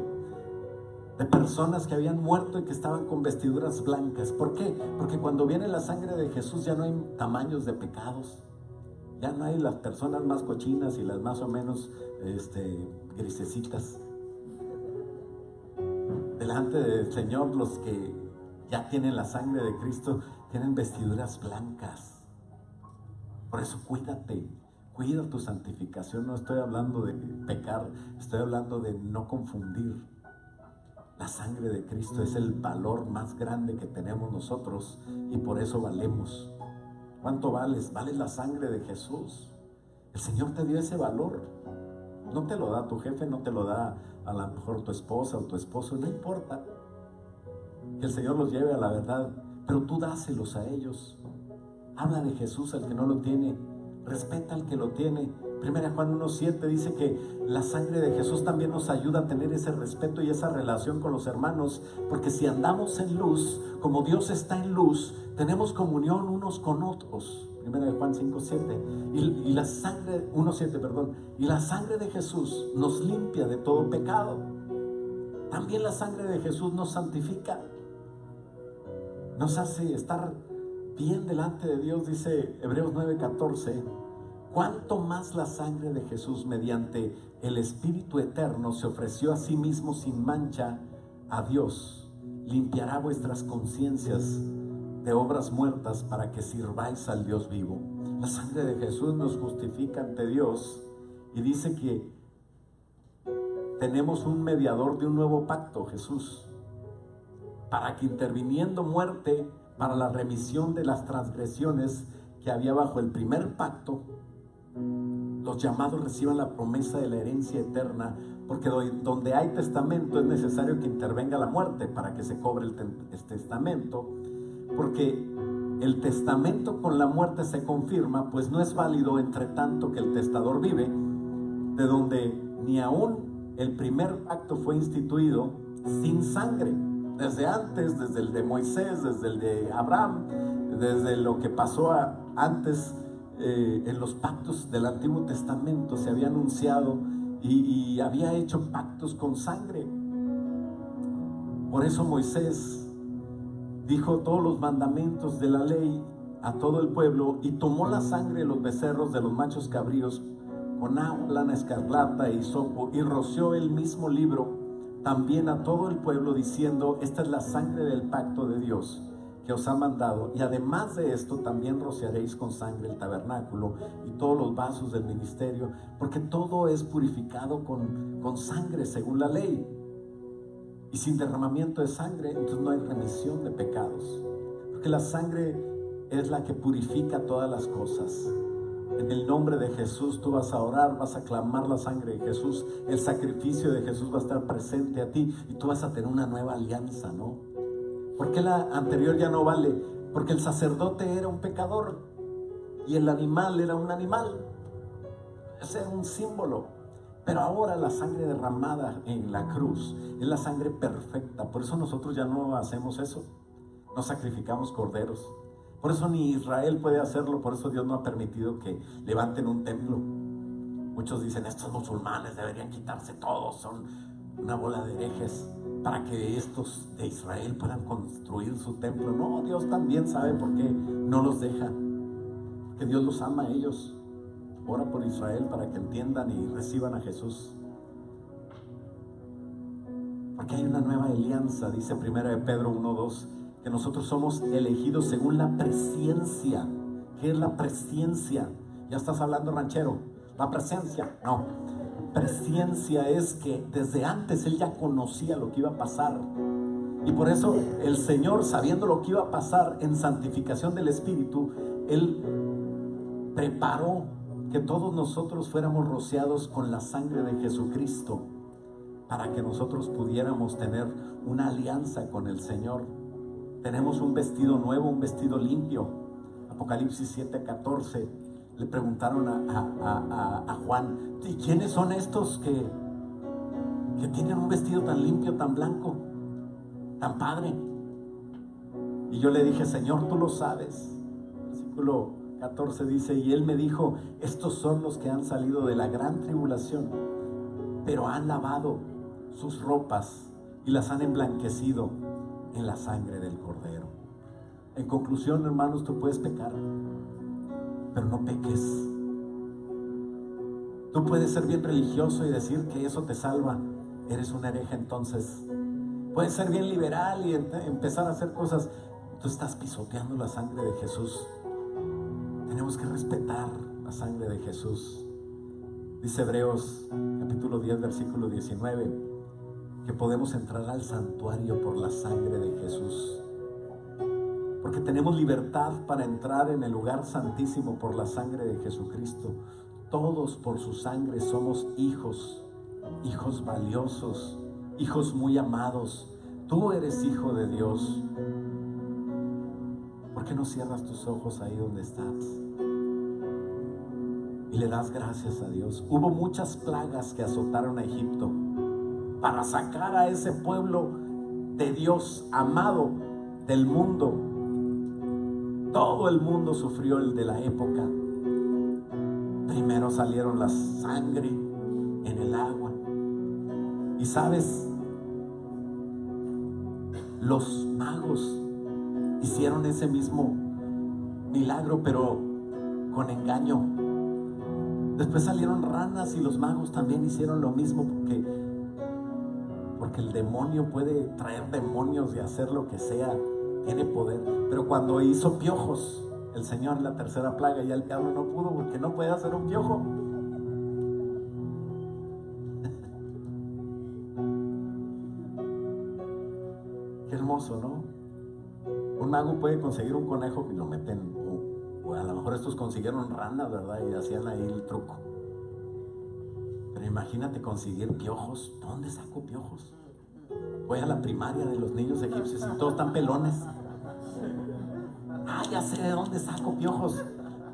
de personas que habían muerto y que estaban con vestiduras blancas. ¿Por qué? Porque cuando viene la sangre de Jesús ya no hay tamaños de pecados, ya no hay las personas más cochinas y las más o menos grisecitas. Delante del Señor, los que ya tienen la sangre de Cristo tienen vestiduras blancas. Por eso cuídate Cuida tu santificación. No estoy hablando de pecar, estoy hablando de no confundir. La sangre de Cristo es el valor más grande que tenemos nosotros y por eso valemos. ¿Cuánto vales? Vales la sangre de Jesús. El Señor te dio ese valor. No te lo da tu jefe, no te lo da a lo mejor tu esposa o tu esposo, no importa. Que el Señor los lleve a la verdad, pero tú dáselos a ellos. Habla de Jesús al que no lo tiene, respeta al que lo tiene. 1 Juan 1:7 dice que la sangre de Jesús también nos ayuda a tener ese respeto y esa relación con los hermanos, porque si andamos en luz, como Dios está en luz, tenemos comunión unos con otros. 1 Juan 5:7 y la sangre 1:7, perdón, y la sangre de Jesús nos limpia de todo pecado. También la sangre de Jesús nos santifica, nos hace estar bien delante de Dios. Dice Hebreos 9:14, cuánto más la sangre de Jesús mediante el Espíritu Eterno se ofreció a sí mismo sin mancha a Dios, limpiará vuestras conciencias de obras muertas para que sirváis al Dios vivo. La sangre de Jesús nos justifica ante Dios y dice que tenemos un mediador de un nuevo pacto, Jesús, para que interviniendo muerte para la remisión de las transgresiones que había bajo el primer pacto, los llamados reciban la promesa de la herencia eterna, porque donde hay testamento es necesario que intervenga la muerte para que se cobre el testamento, porque el testamento con la muerte se confirma, pues no es válido entre tanto que el testador vive, de donde ni aún el primer pacto fue instituido sin sangre. Desde antes, desde el de Moisés, desde el de Abraham, desde lo que pasó antes en los pactos del Antiguo Testamento, se había anunciado y había hecho pactos con sangre. Por eso Moisés dijo todos los mandamientos de la ley a todo el pueblo y tomó la sangre de los becerros, de los machos cabríos, con agua, lana escarlata y hisopo, y roció el mismo libro también a todo el pueblo, diciendo: esta es la sangre del pacto de Dios que os ha mandado, y además de esto también rociaréis con sangre el tabernáculo y todos los vasos del ministerio, porque todo es purificado con sangre según la ley, y sin derramamiento de sangre entonces no hay remisión de pecados, porque la sangre es la que purifica todas las cosas. En el nombre de Jesús tú vas a orar, vas a clamar la sangre de Jesús, el sacrificio de Jesús va a estar presente a ti y tú vas a tener una nueva alianza, ¿no? ¿Por qué la anterior ya no vale? Porque el sacerdote era un pecador y el animal era un animal. Ese era un símbolo. Pero ahora la sangre derramada en la cruz es la sangre perfecta. Por eso nosotros ya no hacemos eso. No sacrificamos corderos. Por eso ni Israel puede hacerlo. Por eso Dios no ha permitido que levanten un templo. Muchos dicen: estos musulmanes deberían quitarse todo, son una bola de herejes, para que estos de Israel puedan construir su templo. No, Dios también sabe por qué no los deja, que Dios los ama a ellos. Ora por Israel para que entiendan y reciban a Jesús, porque hay una nueva alianza. Dice 1 Pedro 1:2 que nosotros somos elegidos según la presciencia. ¿Qué es la presciencia? Ya estás hablando ranchero. La presencia, no. Presciencia es que desde antes Él ya conocía lo que iba a pasar, y por eso el Señor, sabiendo lo que iba a pasar en santificación del Espíritu, Él preparó que todos nosotros fuéramos rociados con la sangre de Jesucristo, para que nosotros pudiéramos tener una alianza con el Señor. Tenemos un vestido nuevo, un vestido limpio. Apocalipsis 7:14. Le preguntaron a Juan: ¿y quiénes son estos que tienen un vestido tan limpio, tan blanco, tan padre? Y yo le dije: Señor, tú lo sabes. Versículo 14 dice: y Él me dijo: estos son los que han salido de la gran tribulación, pero han lavado sus ropas y las han emblanquecido en la sangre del Cordero. En conclusión, hermanos, tú puedes pecar, pero no peques. Tú puedes ser bien religioso y decir que eso te salva. Eres un hereje entonces. Puedes ser bien liberal y empezar a hacer cosas. Tú estás pisoteando la sangre de Jesús. Tenemos que respetar la sangre de Jesús. Dice Hebreos capítulo 10, versículo 19, que podemos entrar al santuario por la sangre de Jesús. Porque tenemos libertad para entrar en el lugar santísimo por la sangre de Jesucristo. Todos por su sangre somos hijos, hijos valiosos, hijos muy amados. Tú eres hijo de Dios. ¿Por qué no cierras tus ojos ahí donde estás? Y le das gracias a Dios. Hubo muchas plagas que azotaron a Egipto para sacar a ese pueblo de Dios amado del mundo. Todo el mundo sufrió el de la época. Primero salieron la sangre en el agua. Y sabes, los magos hicieron ese mismo milagro, pero con engaño. Después salieron ranas y los magos también hicieron lo mismo, porque el demonio puede traer demonios y hacer lo que sea, tiene poder. Pero cuando hizo piojos el Señor en la tercera plaga, ya el diablo no pudo, porque no puede hacer un piojo. Qué hermoso, ¿no? Un mago puede conseguir un conejo y lo meten, o a lo mejor estos consiguieron ranas, ¿verdad? Y hacían ahí el truco. Pero imagínate conseguir piojos. ¿Dónde saco piojos? Voy a la primaria de los niños egipcios y todos están pelones. Ya sé de dónde saco piojos.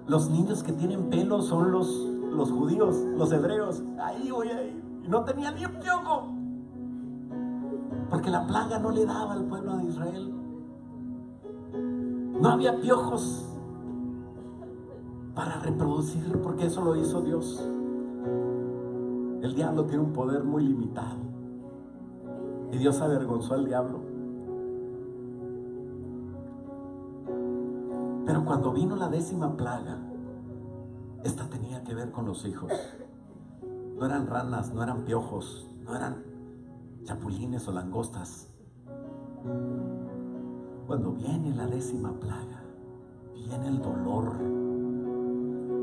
Los niños que tienen pelo son los judíos, los hebreos. Ahí voy a ir. Y no tenía ni un piojo, porque la plaga no le daba al pueblo de Israel. No había piojos para reproducir, porque eso lo hizo Dios. El diablo tiene un poder muy limitado, y Dios avergonzó al diablo. Pero cuando vino la 10ª plaga, esta tenía que ver con los hijos. No eran ranas, no eran piojos, no eran chapulines o langostas. Cuando viene la 10ª plaga, viene el dolor.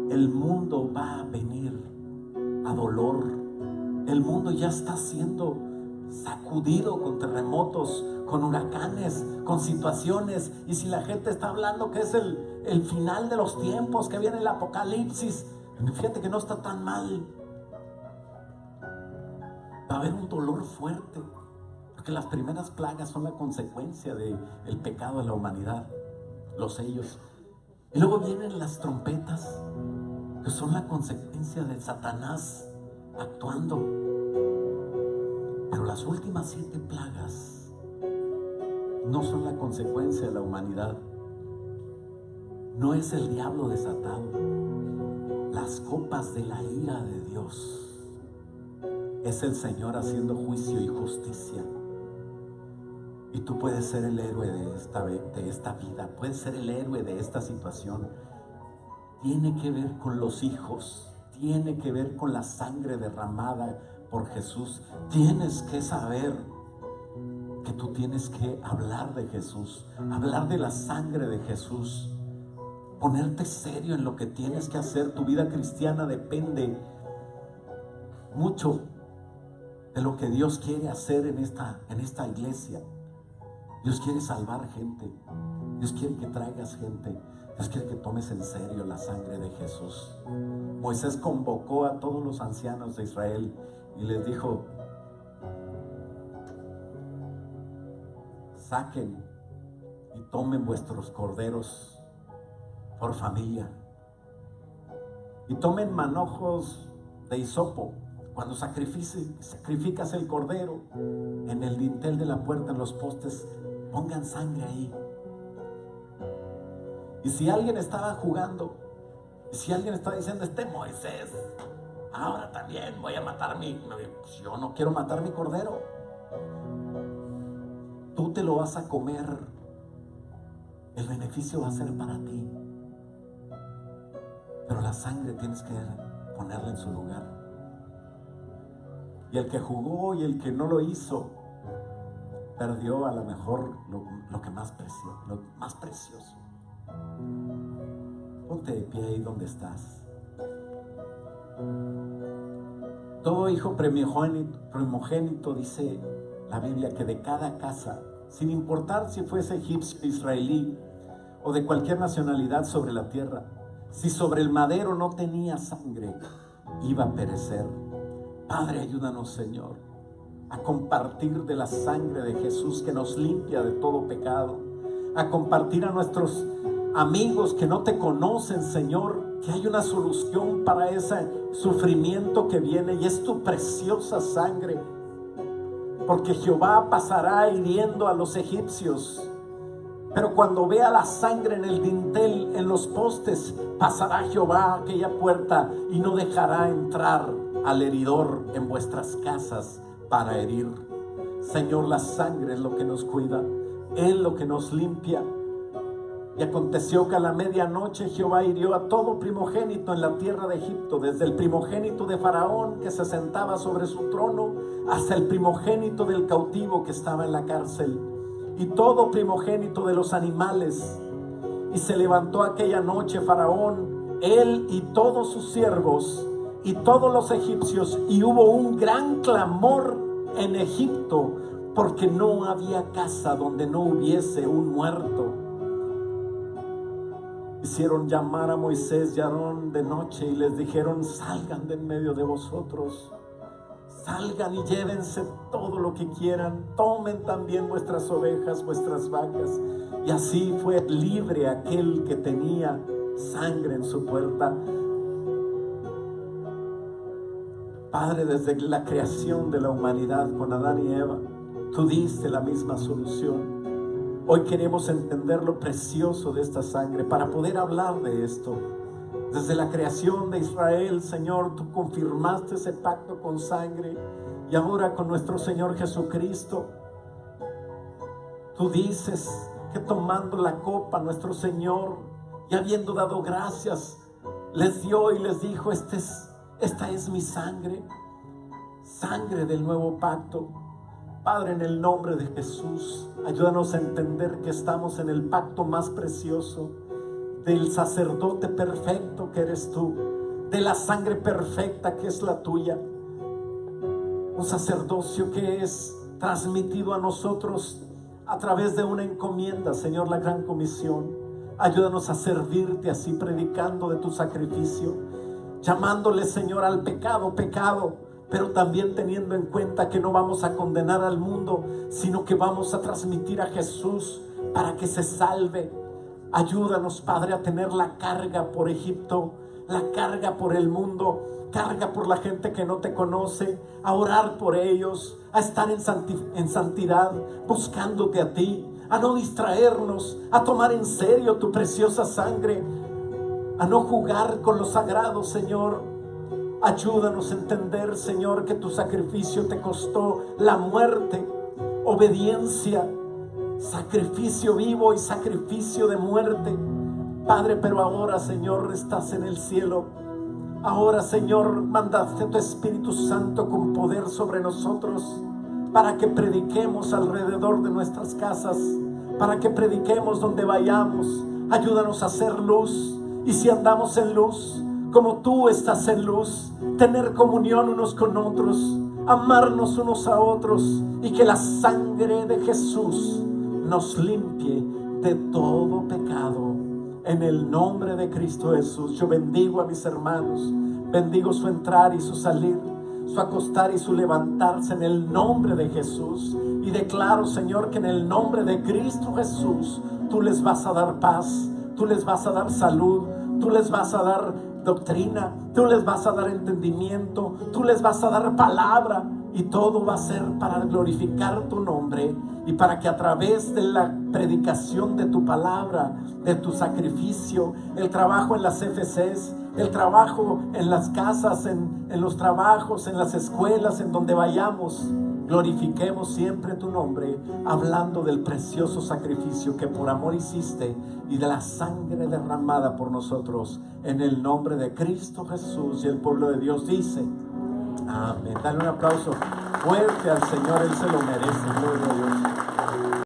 El mundo va a venir a dolor. El mundo ya está siendo sacudido con terremotos, con huracanes, con situaciones. Y si la gente está hablando que es el final de los tiempos, que viene el apocalipsis, fíjate que no está tan mal. Va a haber un dolor fuerte, porque las primeras plagas son la consecuencia del pecado de la humanidad, los sellos. Y luego vienen las trompetas, que son la consecuencia de Satanás actuando. Pero las últimas 7 plagas no son la consecuencia de la humanidad. No es el diablo desatado. Las copas de la ira de Dios es el Señor haciendo juicio y justicia. Y tú puedes ser el héroe de esta vida, puedes ser el héroe de esta situación. Tiene que ver con los hijos, tiene que ver con la sangre derramada por Jesús. Tienes que saber que tú tienes que hablar de Jesús, hablar de la sangre de Jesús, ponerte serio en lo que tienes que hacer. Tu vida cristiana depende mucho de lo que Dios quiere hacer en esta iglesia. Dios quiere salvar gente, Dios quiere que traigas gente, Dios quiere que tomes en serio la sangre de Jesús. Moisés convocó a todos los ancianos de Israel y les dijo: saquen y tomen vuestros corderos por familia, y tomen manojos de hisopo. Cuando sacrificas el cordero, en el dintel de la puerta, en los postes, pongan sangre ahí. Y si alguien estaba jugando, y si alguien estaba diciendo: Moisés, ahora también voy a matar pues yo no quiero matar mi cordero. Tú te lo vas a comer. El beneficio va a ser para ti. Pero la sangre tienes que ponerla en su lugar. Y el que jugó y el que no lo hizo, perdió a lo mejor lo más precioso. Ponte de pie ahí donde estás. Todo hijo primogénito, dice la Biblia, que de cada casa, sin importar si fuese egipcio, israelí o de cualquier nacionalidad sobre la tierra, si sobre el madero no tenía sangre, iba a perecer. Padre, ayúdanos, Señor, a compartir de la sangre de Jesús que nos limpia de todo pecado, a compartir a nuestros amigos que no te conocen, Señor, que hay una solución para ese sufrimiento que viene, y es tu preciosa sangre, porque Jehová pasará hiriendo a los egipcios, pero cuando vea la sangre en el dintel, en los postes, pasará Jehová a aquella puerta y no dejará entrar al heridor en vuestras casas para herir. Señor, la sangre es lo que nos cuida, es lo que nos limpia. Y aconteció que a la medianoche Jehová hirió a todo primogénito en la tierra de Egipto, desde el primogénito de Faraón que se sentaba sobre su trono, hasta el primogénito del cautivo que estaba en la cárcel, y todo primogénito de los animales. Y se levantó aquella noche Faraón, él y todos sus siervos y todos los egipcios, y hubo un gran clamor en Egipto, porque no había casa donde no hubiese un muerto. Hicieron llamar a Moisés y a Aarón de noche y les dijeron: salgan de en medio de vosotros, salgan y llévense todo lo que quieran, tomen también vuestras ovejas, vuestras vacas. Y así fue libre aquel que tenía sangre en su puerta. Padre, desde la creación de la humanidad con Adán y Eva, tú diste la misma solución. Hoy queremos entender lo precioso de esta sangre para poder hablar de esto. Desde la creación de Israel, Señor, tú confirmaste ese pacto con sangre, y ahora con nuestro Señor Jesucristo, tú dices que tomando la copa, nuestro Señor, y habiendo dado gracias, les dio y les dijo: esta es mi sangre, sangre del nuevo pacto. Padre, en el nombre de Jesús, ayúdanos a entender que estamos en el pacto más precioso, del sacerdote perfecto que eres tú, de la sangre perfecta que es la tuya. Un sacerdocio que es transmitido a nosotros a través de una encomienda, Señor, la gran comisión. Ayúdanos a servirte así, predicando de tu sacrificio, llamándole, Señor, al pecado, pecado, pero también teniendo en cuenta que no vamos a condenar al mundo, sino que vamos a transmitir a Jesús para que se salve. Ayúdanos, Padre, a tener la carga por Egipto, la carga por el mundo, carga por la gente que no te conoce, a orar por ellos, a estar en santidad, buscándote a ti, a no distraernos, a tomar en serio tu preciosa sangre, a no jugar con lo sagrado, Señor. Ayúdanos a entender, Señor, que tu sacrificio te costó la muerte, obediencia, sacrificio vivo y sacrificio de muerte, Padre. Pero ahora, Señor, estás en el cielo. Ahora, Señor, mandaste a tu Espíritu Santo con poder sobre nosotros, para que prediquemos alrededor de nuestras casas, para que prediquemos donde vayamos. Ayúdanos a hacer luz, y si andamos en luz, como tú estás en luz, tener comunión unos con otros, amarnos unos a otros, y que la sangre de Jesús nos limpie de todo pecado. En el nombre de Cristo Jesús, yo bendigo a mis hermanos, bendigo su entrar y su salir, su acostar y su levantarse, en el nombre de Jesús. Y declaro, Señor, que en el nombre de Cristo Jesús, tú les vas a dar paz, tú les vas a dar salud, tú les vas a dar doctrina, tú les vas a dar entendimiento, tú les vas a dar palabra, y todo va a ser para glorificar tu nombre, y para que a través de la predicación de tu palabra, de tu sacrificio, el trabajo en las FCs, el trabajo en las casas, en los trabajos, en las escuelas, en donde vayamos, glorifiquemos siempre tu nombre, hablando del precioso sacrificio que por amor hiciste, y de la sangre derramada por nosotros, en el nombre de Cristo Jesús. Y el pueblo de Dios dice: amén. Dale un aplauso fuerte al Señor, Él se lo merece. Gloria a Dios.